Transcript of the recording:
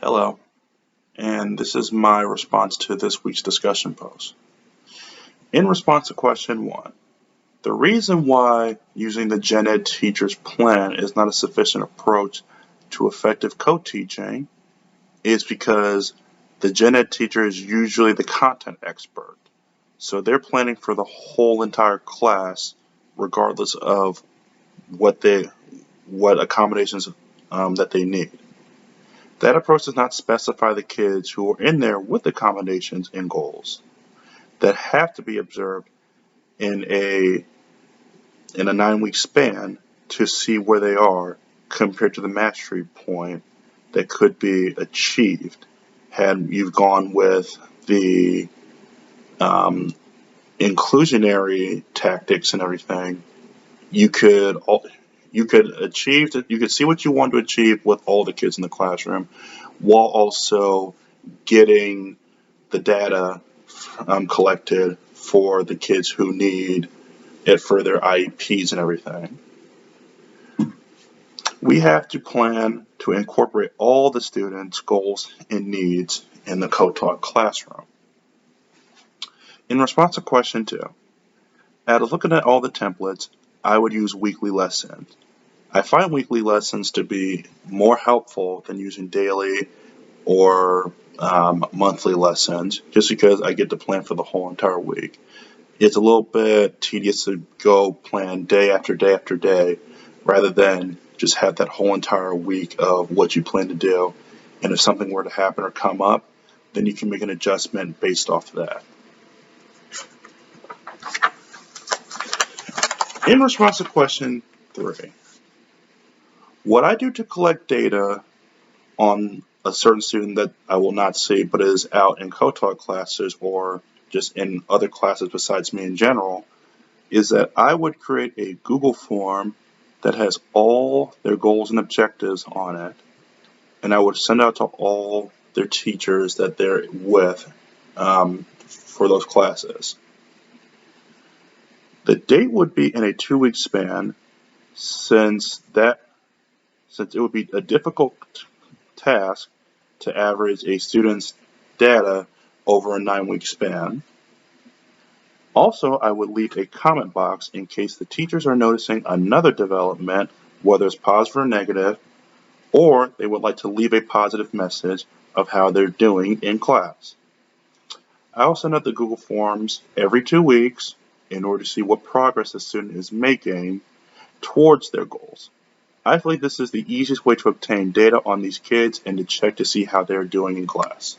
Hello, and this is my response to this week's discussion post. In response to question 1, the reason why using the Gen Ed teacher's plan is not a sufficient approach to effective co-teaching is because the Gen Ed teacher is usually the content expert. So they're planning for the whole entire class regardless of what accommodations that they need. That approach does not specify the kids who are in there with accommodations and goals that have to be observed in a 9-week span to see where they are compared to the mastery point that could be achieved had you've gone with the inclusionary tactics and everything. You could achieve that. You could see what you want to achieve with all the kids in the classroom, while also getting the data collected for the kids who need it for their IEPs and everything. We have to plan to incorporate all the students' goals and needs in the co-taught classroom. In response to question 2, after looking at all the templates, I would use weekly lessons. I find weekly lessons to be more helpful than using daily or monthly lessons, just because I get to plan for the whole entire week. It's a little bit tedious to go plan day after day after day rather than just have that whole entire week of what you plan to do. And if something were to happen or come up, then you can make an adjustment based off of that. In response to question 3, what I do to collect data on a certain student that I will not see but is out in co-taught classes or just in other classes besides me in general is that I would create a Google form that has all their goals and objectives on it, and I would send out to all their teachers that they're with for those classes. The date would be in a 2-week span since it would be a difficult task to average a student's data over a 9-week span. Also, I would leave a comment box in case the teachers are noticing another development, whether it's positive or negative, or they would like to leave a positive message of how they're doing in class. I will send out the Google Forms every 2 weeks in order to see what progress the student is making towards their goals. I feel like this is the easiest way to obtain data on these kids and to check to see how they're doing in class.